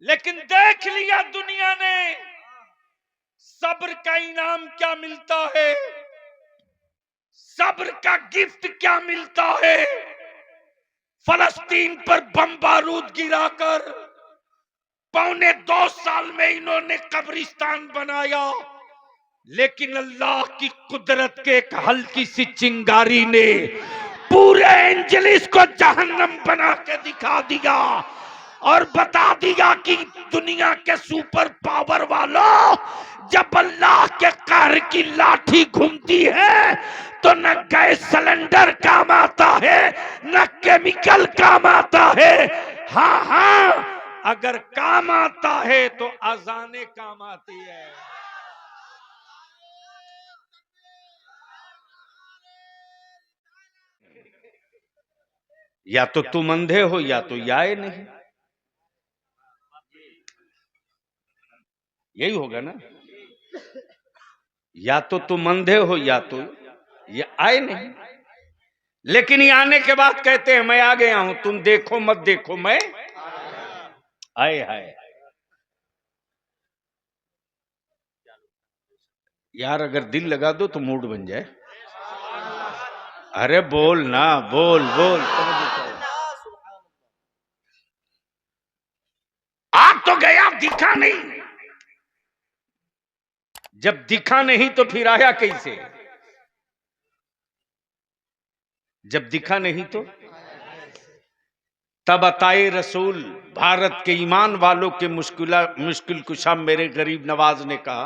लेकिन देख लिया दुनिया ने सब्र का इनाम क्या मिलता है, सब्र का गिफ्ट क्या मिलता है। फलस्तीन पर बम बारूद गिराकर 2.25 साल में इन्होंने कब्रिस्तान बनाया, लेकिन अल्लाह की कुदरत के एक हल्की सी चिंगारी ने पूरे एंजलिस को जहन्नम बना के दिखा दिया और बता दिया कि दुनिया के सुपर पावर वालों, जब अल्लाह के कहर की लाठी घूमती है तो न गैस सिलेंडर काम आता है न केमिकल काम आता है। हाँ हाँ, अगर काम आता है तो अजाने काम आती है। या तो तुम अंधे हो या तो याए नहीं, यही होगा ना। या तो तुम अंधे हो या तो ये आए नहीं। लेकिन ये आने के बाद कहते हैं मैं आ गया हूं, तुम देखो मत देखो मैं आए। हाय यार, अगर दिल लगा दो तो मूड बन जाए। अरे बोल ना, बोल बोल। आ तो गया, दिखा नहीं। जब दिखा नहीं तो फिर आया कैसे? जब दिखा नहीं तो तब अताए रसूल भारत के ईमान वालों के मुश्किल कुशा मेरे गरीब नवाज ने कहा,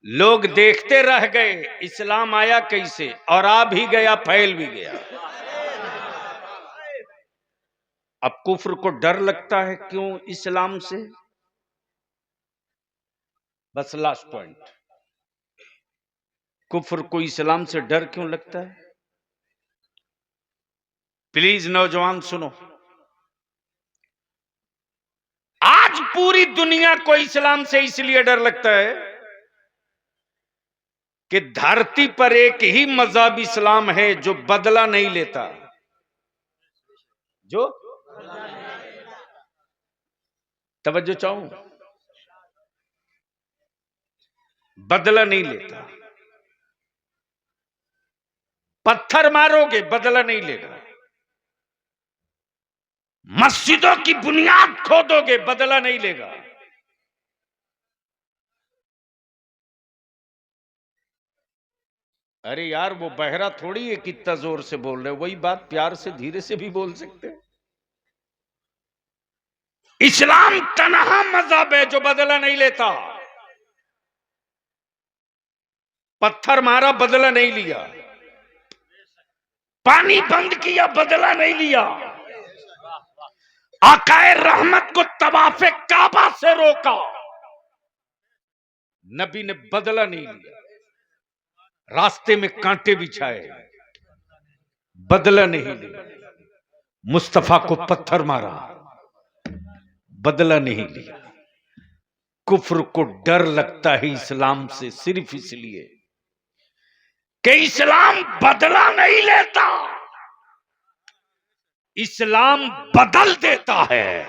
लोग देखते रह गए इस्लाम आया कैसे, और आ भी गया, फैल भी गया। अब कुफ्र को डर लगता है क्यों इस्लाम से? बस लास्ट पॉइंट, कुफ्र को इस्लाम से डर क्यों लगता है? प्लीज नौजवान सुनो, आज पूरी दुनिया को इस्लाम से इसलिए डर लगता है कि धरती पर एक ही मजहब इस्लाम है जो बदला नहीं लेता, जो तवज्जो चाहूं, बदला नहीं लेता। पत्थर मारोगे बदला नहीं लेगा, मस्जिदों की बुनियाद खोदोगे बदला नहीं लेगा। अरे यार, वो बहरा थोड़ी है कितना जोर से बोल रहे, वही बात प्यार से धीरे से भी बोल सकते हैं। इस्लाम तनहा मजहब है जो बदला नहीं लेता। पत्थर मारा बदला नहीं लिया, पानी बंद किया बदला नहीं लिया, आकाए रहमत को तवाफे काबा से रोका, नबी ने बदला नहीं लिया। रास्ते में कांटे बिछाए, बदला नहीं लिया। मुस्तफा को पत्थर मारा, बदला नहीं लिया। कुफ्र को डर लगता है इस्लाम से सिर्फ इसलिए कि इस्लाम बदला नहीं लेता, इस्लाम बदल देता है।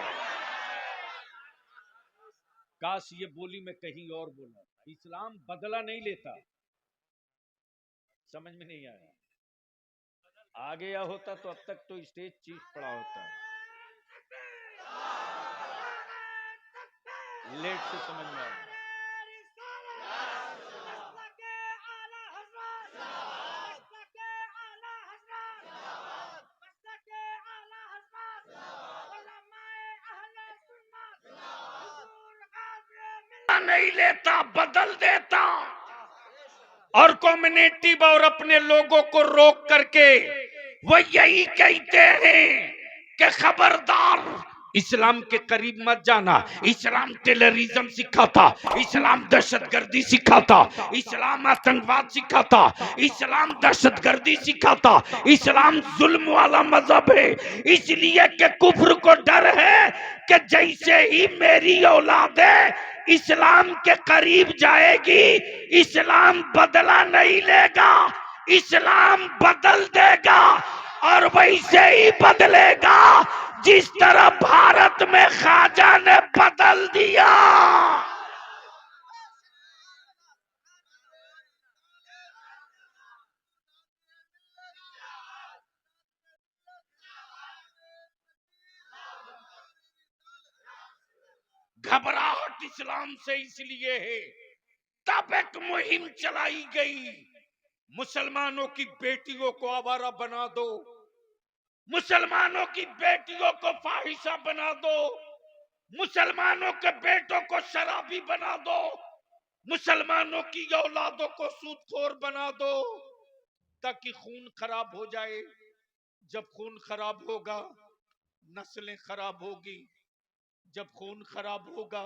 काश ये बोली मैं कहीं और बोला, इस्लाम बदला नहीं लेता। समझ में नहीं आया? आ गया होता तो अब तक तो स्टेज चीज पड़ा होता। लेट से समझ में आया। नहीं लेता, बदल देता। और कम्युनिटी और अपने लोगों को रोक करके वो यही कहते हैं कि खबरदार, इस्लाम के करीब मत जाना। इस्लाम टेररिज्म सिखाता, इस्लाम दहशतगर्दी सिखाता, इस्लाम आतंकवाद सिखाता, इस्लाम दहशतगर्दी सिखाता, इस्लाम जुल्म वाला मजहब है। इसलिए कि कुफ्र को डर है कि जैसे ही मेरी औलाद है इस्लाम के करीब जाएगी, इस्लाम बदला नहीं लेगा, इस्लाम बदल देगा। और वैसे ही बदलेगा जिस तरह भारत में ख्वाजा ने बदल दिया। घबराहट इस्लाम से इसलिए है, तब एक मुहिम चलाई गई, मुसलमानों की बेटियों को आवारा बना दो, मुसलमानों की बेटियों को फाहिशा बना दो, मुसलमानों के बेटों को शराबी बना दो, मुसलमानों की औलादों को सूदखोर बना दो, ताकि खून खराब हो जाए। जब खून खराब होगा नस्लें खराब होगी, जब खून खराब होगा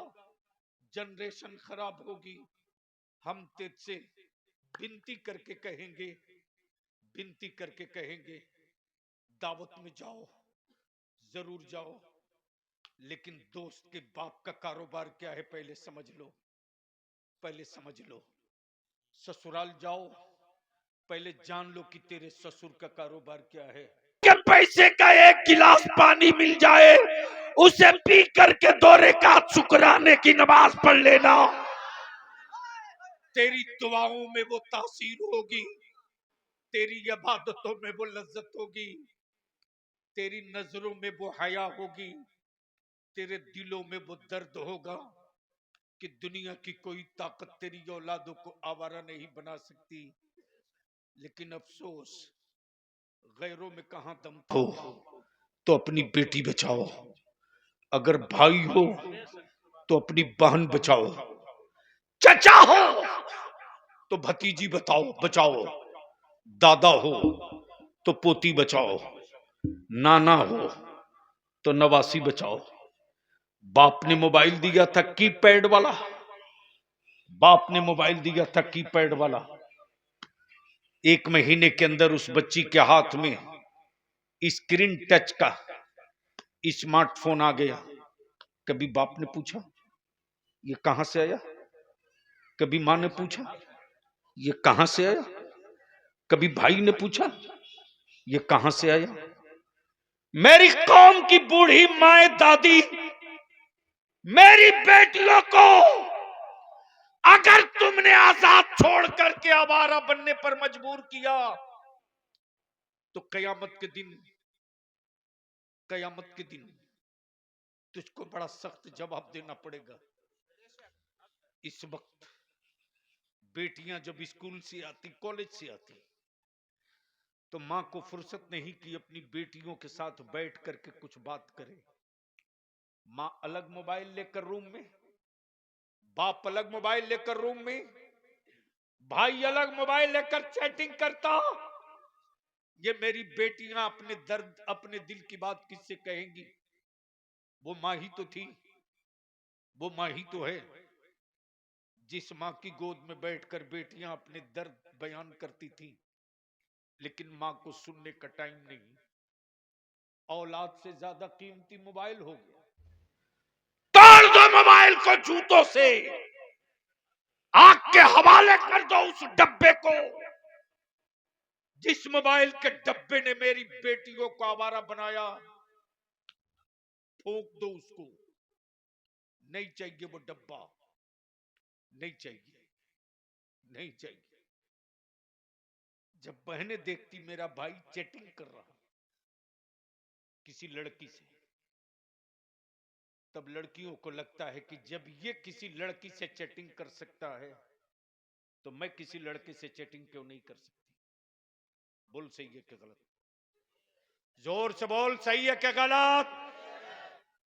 जनरेशन खराब होगी। हम तुझसे विनती करके कहेंगे, विनती करके कहेंगे, दावत में जाओ, जरूर जाओ, लेकिन दोस्त के बाप का कारोबार क्या है पहले समझ लो, पहले समझ लो। ससुराल जाओ, पहले जान लो कि तेरे ससुर का कारोबार क्या है। के पैसे का एक गिलास पानी मिल जाए, उसे पी करके 2 रकात शुक्राने की नमाज पढ़ लेना। तेरी दुआओं में वो तासीर होगी, तेरी इबादतों में वो लज्जत होगी, तेरी नजरों में वो हया होगी, तेरे दिलों में वो दर्द होगा कि दुनिया की कोई ताकत तेरी औलादों को आवारा नहीं बना सकती। लेकिन अफसोस, गैरों में कहां दम हो तो अपनी बेटी बचाओ, अगर भाई हो तो अपनी बहन बचाओ, चचा हो तो भतीजी बचाओ, दादा हो तो पोती बचाओ, नाना हो तो नवासी बचाओ। बाप ने मोबाइल दिया था कीपैड वाला, बाप ने मोबाइल दिया था कीपैड वाला, 1 महीने के अंदर उस बच्ची के हाथ में स्क्रीन टच का स्मार्टफोन आ गया। कभी बाप ने पूछा ये कहां से आया, कभी मां ने पूछा ये कहां से आया, कभी भाई ने पूछा ये कहां से आया। मेरी कौम की बूढ़ी माए दादी मेरी बेटियों को अगर तुमने आजाद छोड़ करके आवारा बनने पर मजबूर किया तो कयामत के दिन तुझको बड़ा सख्त जवाब देना पड़ेगा। इस वक्त बेटियां जब स्कूल से आती, कॉलेज से आती, तो मां को फुर्सत नहीं कि अपनी बेटियों के साथ बैठ करके कुछ बात करे। मां अलग मोबाइल लेकर रूम में, बाप अलग मोबाइल लेकर रूम में, भाई अलग मोबाइल लेकर चैटिंग करता। ये मेरी बेटियां अपने दर्द, अपने दिल की बात किससे कहेंगी? वो मां ही तो थी, वो मां ही तो है जिस मां की गोद में बैठकर बेटियां अपने दर्द बयान करती थी। लेकिन मां को सुनने का टाइम नहीं, औलाद से ज्यादा कीमती मोबाइल हो गया। तोड़ दो मोबाइल को जूतों से, आग के हवाले कर दो उस डब्बे को जिस मोबाइल के डब्बे ने मेरी बेटियों को आवारा बनाया। फूंक दो उसको, नहीं चाहिए वो डब्बा, नहीं चाहिए, नहीं चाहिए। जब बहनें देखती मेरा भाई चैटिंग कर रहा किसी लड़की से, तब लड़कियों को लगता है कि जब ये किसी लड़की से चैटिंग कर सकता है तो मैं किसी लड़के से चैटिंग क्यों नहीं कर सकती। बोल सही है क्या गलत? जोर से बोल, सही है क्या गलत?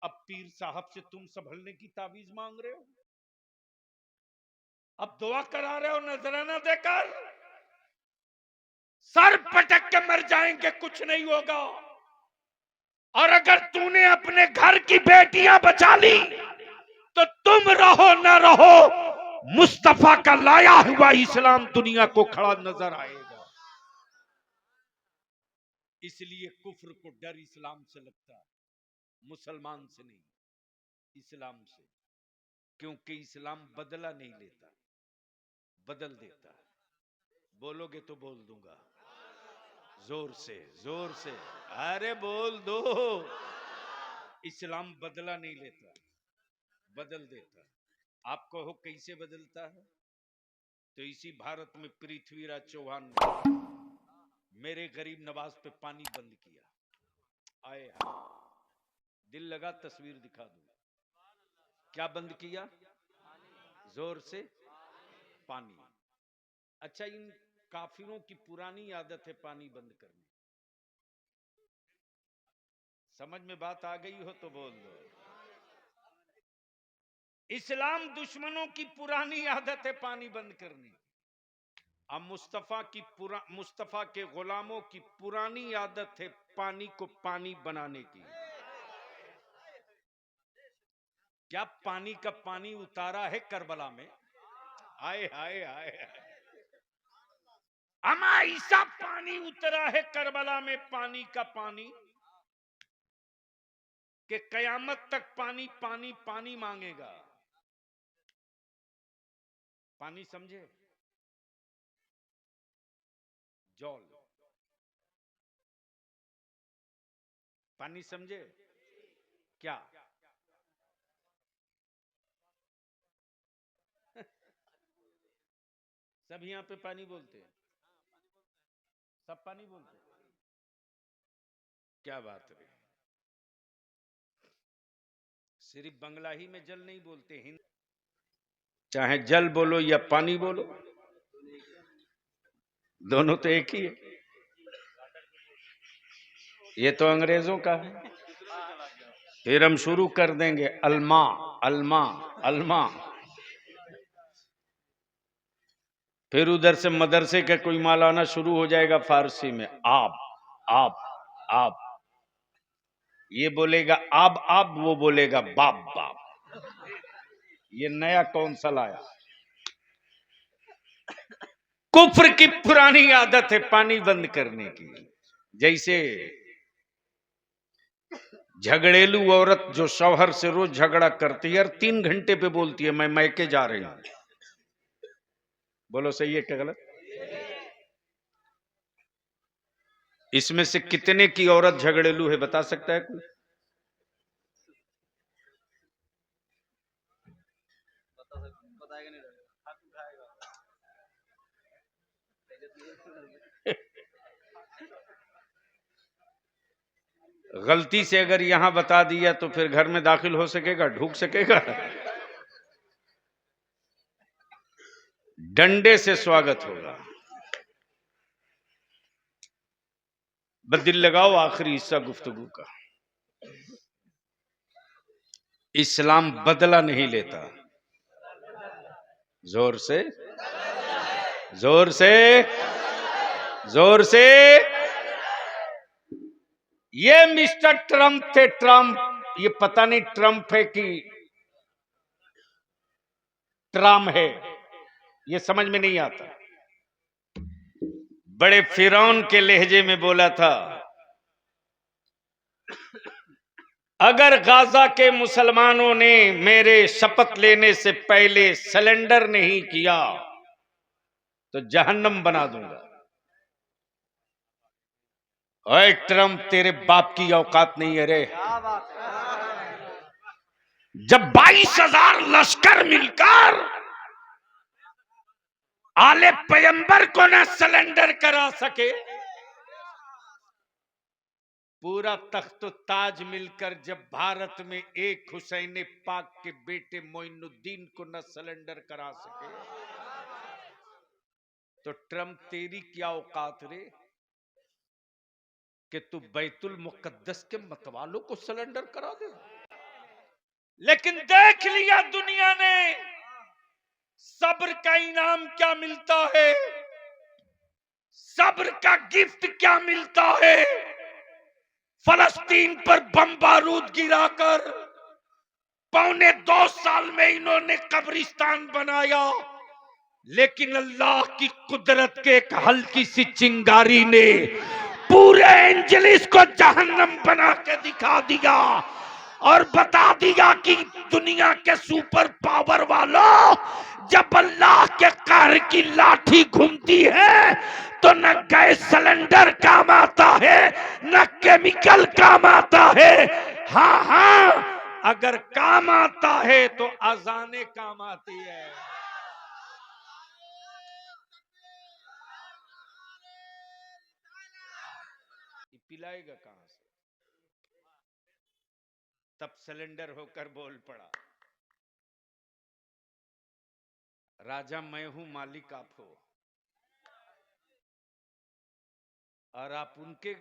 अब पीर साहब से तुम संभलने की ताबीज मांग रहे हो, अब दुआ करा रहे हो नजराना देकर। सर पटक के मर जाएंगे, कुछ नहीं होगा। और अगर तूने अपने घर की बेटियां बचा ली तो तुम रहो न रहो, मुस्तफा का लाया हुआ इस्लाम दुनिया को खड़ा नजर आएगा। इसलिए कुफ्र को डर इस्लाम से लगता है, मुसलमान से नहीं, इस्लाम से। क्योंकि इस्लाम बदला नहीं लेता, बदल देता है। बोलोगे तो बोल दूंगा, जोर से, जोर से, अरे बोल दो। इस्लाम बदला नहीं लेता, बदल देता। आप कहो कैसे बदलता है? तो इसी भारत में पृथ्वीराज चौहान ने मेरे गरीब नवाज पे पानी बंद किया। आए दिल लगा तस्वीर दिखा दूं। क्या बंद किया? जोर से पानी। अच्छा, इन काफिरों की पुरानी आदत है पानी बंद करने। समझ में बात आ गई हो तो बोल दो। इस्लाम दुश्मनों की पुरानी आदत है पानी बंद करने। अब मुस्तफा के गुलामों की पुरानी आदत है पानी को पानी बनाने की। क्या पानी का पानी उतारा है करबला में? हाय हाय हाय। अमा ऐसा पानी उतरा है करबला में, पानी का पानी, कि कयामत तक पानी पानी पानी मांगेगा। पानी समझे? जौल। पानी समझे क्या? सब यहां पे पानी बोलते हैं, सब पानी बोलते हैं। क्या बात है? सिर्फ बंगला ही में जल नहीं बोलते, हिंदी चाहे जल बोलो या पानी बोलो, दोनों तो एक ही है। ये तो अंग्रेजों का है। फिर हम शुरू कर देंगे अलमा अलमा अलमा। फिर उधर से मदरसे का कोई माल आना शुरू हो जाएगा फारसी में, आप आप आप। ये बोलेगा आप, वो बोलेगा बाप बाप। ये नया कौन सा लाया? कुफ्र की पुरानी आदत है पानी बंद करने की। जैसे झगड़ेलू औरत जो शौहर से रोज झगड़ा करती है और 3 घंटे पे बोलती है मैं मैके जा रही हूं। बोलो सही है क्या गलत? इसमें से कितने की औरत झगड़ेलू है बता सकता है कोई? गलती से अगर यहां बता दिया तो फिर घर में दाखिल हो सकेगा, ढूक सकेगा? डंडे से स्वागत होगा। बस दिल लगाओ, आखिरी हिस्सा गुफ्तगू का। इस्लाम बदला नहीं लेता। जोर से जोर से जोर से। ये मिस्टर ट्रंप थे, ट्रंप। ये पता नहीं ट्रंप है कि ट्राम है, ये समझ में नहीं आता। बड़े फिरौन के लहजे में बोला था, अगर गाजा के मुसलमानों ने मेरे शपथ लेने से पहले सरेंडर नहीं किया तो जहन्नम बना दूंगा। ओए ट्रंप, तेरे बाप की औकात नहीं है रे। जब 22,000 लश्कर मिलकर आले पैगंबर को न सरेंडर करा सके, पूरा तख्त ताज मिलकर जब भारत में एक हुसैन पाक के बेटे मोइनुद्दीन को न सरेंडर करा सके, तो ट्रंप तेरी क्या औकात रे कि तू बैतुल मुकद्दस के मतवालों को सरेंडर करा दे। लेकिन देख लिया दुनिया ने सब्र का इनाम क्या मिलता है, सब्र का गिफ्ट क्या मिलता है। फलस्तीन पर बम बारूद गिराकर 2.25 साल में इन्होंने कब्रिस्तान बनाया, लेकिन अल्लाह की कुदरत के एक हल्की सी चिंगारी ने पूरे एंजलिस को जहन्नम बना के दिखा दिया और बता दिया कि दुनिया के सुपर पावर वालों, जब अल्लाह के कहर की लाठी घूमती है तो न गैस सिलेंडर काम आता है, न केमिकल काम आता है। हाँ हाँ, अगर काम आता है तो अजाने काम आती है। पिलाएगा कहां से? तब सिलेंडर होकर बोल पड़ा, राजा मैं हूं, मालिक आप हो, और आप उनके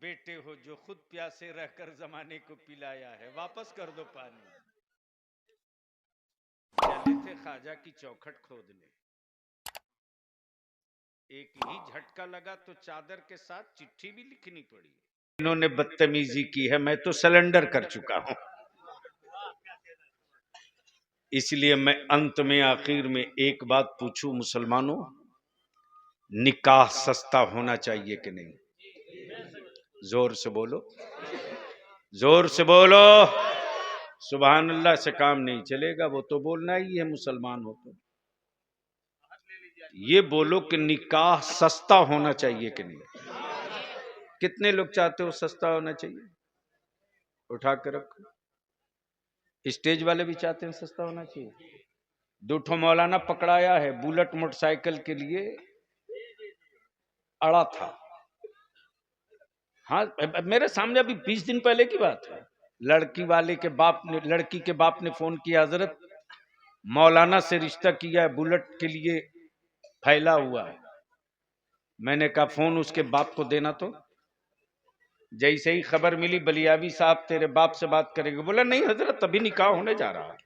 बेटे हो जो खुद प्यासे रहकर जमाने को पिलाया है, वापस कर दो पानी। चले थे ख्वाजा की चौखट खोदने, एक ही झटका लगा तो चादर के साथ चिट्ठी भी लिखनी पड़ी। इन्होंने बदतमीजी की है, मैं तो सरेंडर कर चुका हूं। इसलिए मैं अंत में आखिर में एक बात पूछूं, मुसलमानों, निकाह सस्ता होना चाहिए कि नहीं? जोर से बोलो, जोर से बोलो। सुभान अल्लाह से काम नहीं चलेगा, वो तो बोलना ही है मुसलमान हो तो। ये बोलो कि निकाह सस्ता होना चाहिए कि नहीं? कितने लोग चाहते हो सस्ता होना चाहिए? उठा कर रखो। स्टेज वाले भी चाहते हैं सस्ता होना चाहिए। दो ठो मौलाना पकड़ाया है, बुलेट मोटरसाइकिल के लिए अड़ा था। हाँ, मेरे सामने अभी 20 दिन पहले की बात है। लड़की के बाप ने फोन किया, हजरत मौलाना से रिश्ता किया है, बुलेट के लिए फैला हुआ है। मैंने कहा फोन उसके बाप को देना। तो जैसे ही खबर मिली, बलियावी साहब तेरे बाप से बात करेंगे, बोला नहीं हजरत अभी निकाह होने जा रहा है।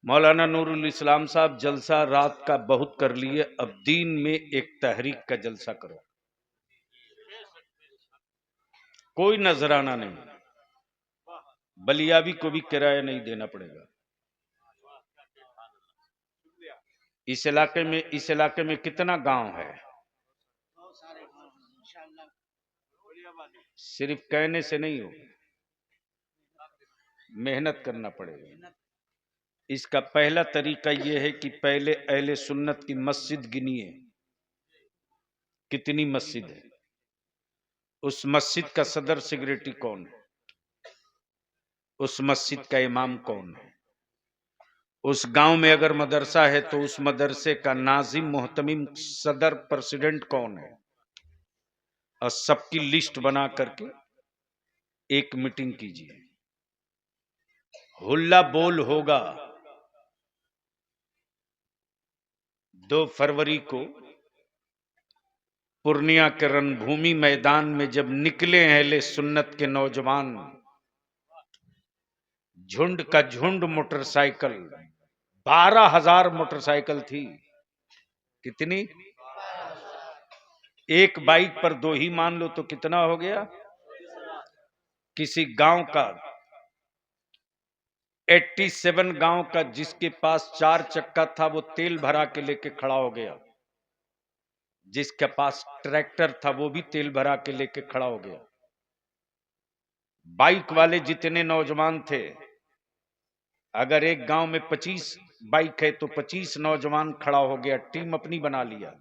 मौलाना नूरुल इस्लाम साहब जलसा रात का बहुत कर लिए, अब दिन में एक तहरीक का जलसा करो, कोई नजराना नहीं, बलियावी को भी किराया नहीं देना पड़ेगा। इस इलाके में कितना गांव है? सिर्फ कहने से नहीं हो, मेहनत करना पड़ेगा। इसका पहला तरीका यह है कि पहले अहले सुन्नत की मस्जिद गिनिए, कितनी मस्जिद है, उस मस्जिद का सदर सेक्रेटरी कौन है, उस मस्जिद का इमाम कौन है, उस गांव में अगर मदरसा है तो उस मदरसे का नाजिम मोहतमिम सदर प्रेसिडेंट कौन है, और सबकी लिस्ट बना करके एक मीटिंग कीजिए। हुल्ला बोल होगा 2 फरवरी को पूर्णिया के रणभूमि मैदान में जब निकले अहले सुन्नत के नौजवान, झुंड का झुंड मोटरसाइकिल, 12,000 मोटरसाइकिल थी। कितनी? एक बाइक पर 2 ही मान लो तो कितना हो गया? किसी गांव का 87 गांव का जिसके पास 4 चक्का था वो तेल भरा के लेके खड़ा हो गया, जिसके पास ट्रैक्टर था वो भी तेल भरा के लेके खड़ा हो गया। बाइक वाले जितने नौजवान थे, अगर एक गांव में 25 बाइक है तो 25 नौजवान खड़ा हो गया, टीम अपनी बना लिया।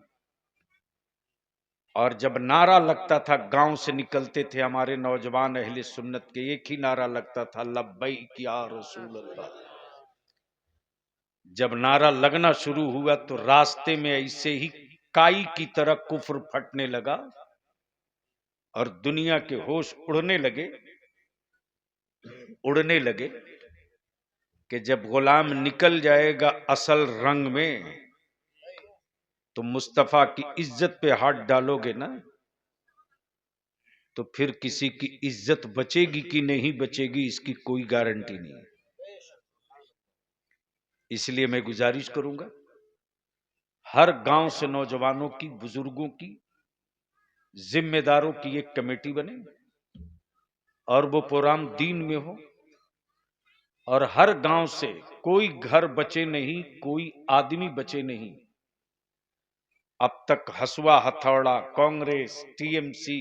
और जब नारा लगता था, गांव से निकलते थे हमारे नौजवान अहले सुन्नत के, एक ही नारा लगता था, लब्बैक या रसूल अल्लाह। जब नारा लगना शुरू हुआ तो रास्ते में ऐसे ही काई की तरह कुफ्र फटने लगा और दुनिया के होश उड़ने लगे कि जब गुलाम निकल जाएगा असल रंग में तो मुस्तफा की इज्जत पे हाथ डालोगे ना, तो फिर किसी की इज्जत बचेगी कि नहीं बचेगी इसकी कोई गारंटी नहीं। इसलिए मैं गुजारिश करूंगा, हर गांव से नौजवानों की, बुजुर्गों की, जिम्मेदारों की एक कमेटी बने और वो प्रोग्राम दीन में हो, और हर गांव से कोई घर बचे नहीं, कोई आदमी बचे नहीं। अब तक हसुआ हथौड़ा, कांग्रेस, टीएमसी,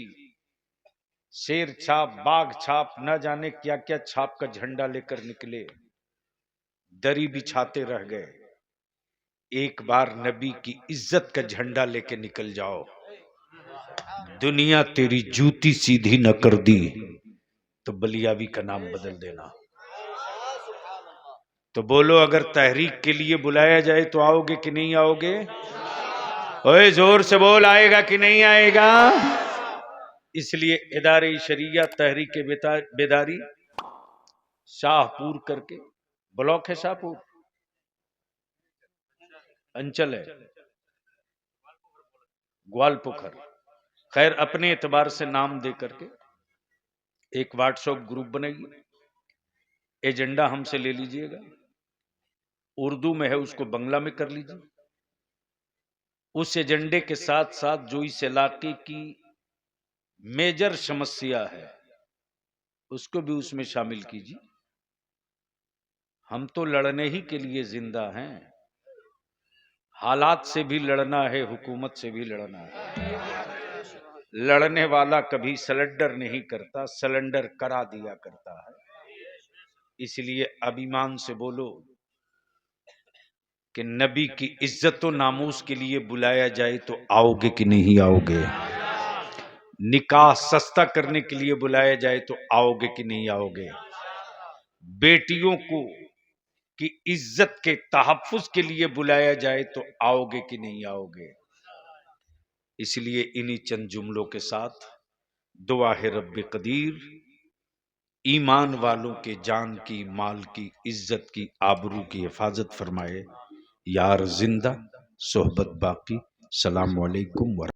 शेर छाप, बाघ छाप, न जाने क्या क्या छाप का झंडा लेकर निकले, दरी बिछाते रह गए। एक बार नबी की इज्जत का झंडा लेके निकल जाओ, दुनिया तेरी जूती सीधी न कर दी तो बलियावी का नाम बदल देना। तो बोलो, अगर तहरीक के लिए बुलाया जाए तो आओगे कि नहीं आओगे? ओए जोर से बोल, आएगा कि नहीं आएगा? इसलिए इदारे शरिया तहरीक बेदारी शाहपुर करके, ब्लॉक है शाहपुर, अंचल है ग्वालपोखर, खैर अपने एतबार से नाम दे करके एक व्हाट्सएप ग्रुप बनाइए, एजेंडा हमसे ले लीजिएगा, उर्दू में है उसको बंगला में कर लीजिए। उस एजेंडे के साथ साथ जो इस इलाके की मेजर समस्या है उसको भी उसमें शामिल कीजिए। हम तो लड़ने ही के लिए जिंदा हैं, हालात से भी लड़ना है, हुकूमत से भी लड़ना है। लड़ने वाला कभी सरेंडर नहीं करता, सरेंडर करा दिया करता है। इसलिए अभिमान से बोलो कि नबी की इज्जत और नामूस के लिए बुलाया जाए तो आओगे कि नहीं आओगे? निकाह सस्ता करने के लिए बुलाया जाए तो आओगे कि नहीं आओगे? बेटियों को की इज्जत के तहफ्फुज के लिए बुलाया जाए तो आओगे कि नहीं आओगे? इसलिए इन्हीं चंद जुमलों के साथ दुआ है रब्बे कदीर ईमान वालों के जान की, माल की, इज्जत की, आबरू की हिफाजत फरमाए। यार जिंदा सोहबत बाकी। सलाम वालेकुम।